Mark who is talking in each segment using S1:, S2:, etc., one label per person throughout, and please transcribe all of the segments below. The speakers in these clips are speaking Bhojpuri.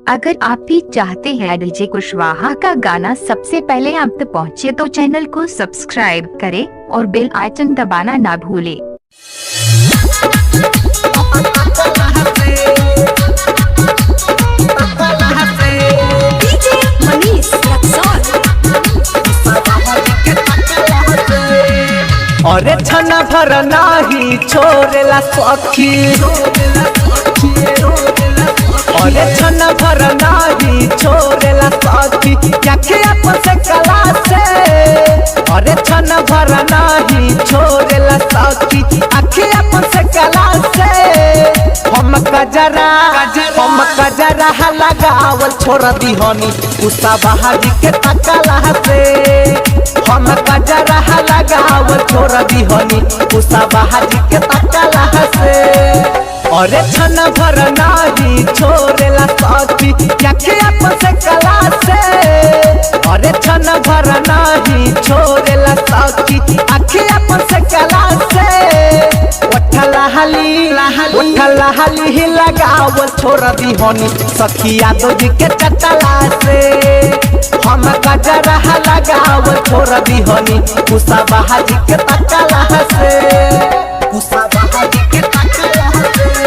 S1: अगर आप भी चाहते हैं डीजे कुशवाहा का गाना सबसे पहले आप तक पहुंचे तो चैनल को सब्सक्राइब करें और बेल आइकन दबाना ना भूलें।
S2: अरे छना भर नाही छोरेला सखी, अरे छना भर नाही छोरेला सखी, याके अपन से कला से। अरे छना भर नाही छोरेला सखी, आखे अपन से कला से। हम कजरा लगावल छोड़ दीहनी उसा बहाजी के तकला से। हम कजरा लगावल छोड़ दीहनी उसा बहाजी के तकला से। अरे छन भर नाही छोरेला सखी, याके अपन से कला से। अरे छन भर नाही छोरेला सखी, आखे अपन से कला से। उठला हाली लगावल छोड़ दीहनी सखिया दो जी के चटला से। हम कजरा लगावल छोड़ दीहनी उसा बहाजी के तकला से। उसा बहाजी के तकला से।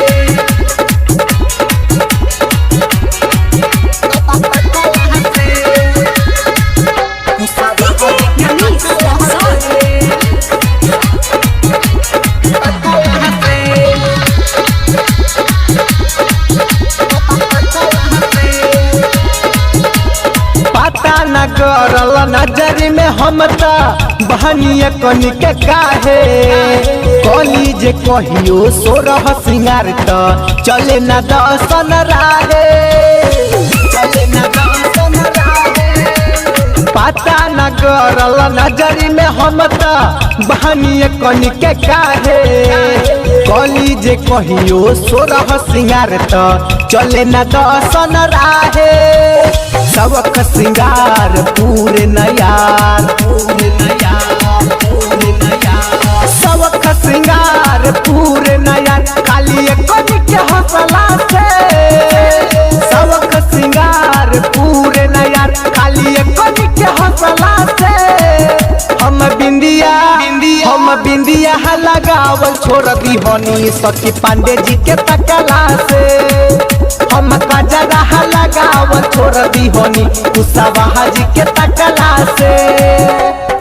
S2: करल नजर में हम बहनिया कनी के काहे कली जे कहियो सोरह सिंगार त चले न दसन राहे, चले न दसन राहे। पता न करल नजर में हम बहनिया कनी के काहे कली जे कहियो सोरह सिंगार त चले न दसन राहे। सबक सिंगार पूरे नयार, पूरे नयार, पूरे नयार। सबक सिंगार पूरे नयार, काली कनी के हौसला से। सबक सिंगार पूरे नयार, काली कनी के हौसला से। हम बिंदिया लगावल छोड़ दीहनी सखी पांडे जी के तकला से। हम कजरा लगावल छोड़ दीहनी उसा बहाजी के तकला से।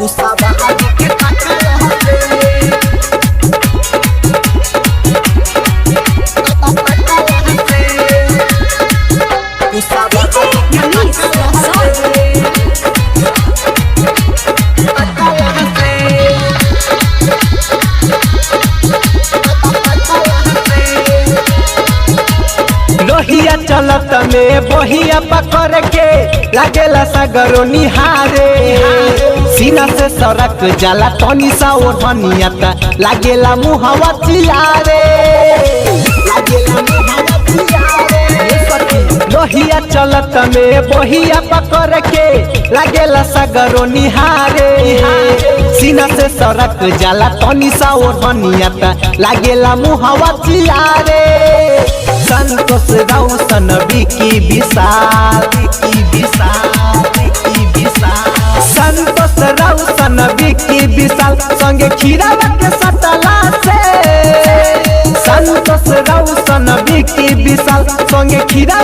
S2: उसा बहाजी के तकला से। उसा बहाजी के तकला से। लोहिया चलत में बहिया पकड़ के लागेला सगरो निहारे। सीना से सड़क जाला तनी सा ओढ़निया त लागेला मुहवा चियारे, लागेला मुहवा चियारे। लोहिया चलत में बहिया पकड़ के लागेला सगरो निहारे। सीना से सड़क जाला तनी सा ओढ़निया त लागेला मुहवा चियारे। संतोष रौशन विकी विशाल, विकी विशाल, विकी विशाल। संतोष रौशन विकी विशाल संगे खीरावा के सटला से। संतोष रौशन विकी विशाल संगे खीरावा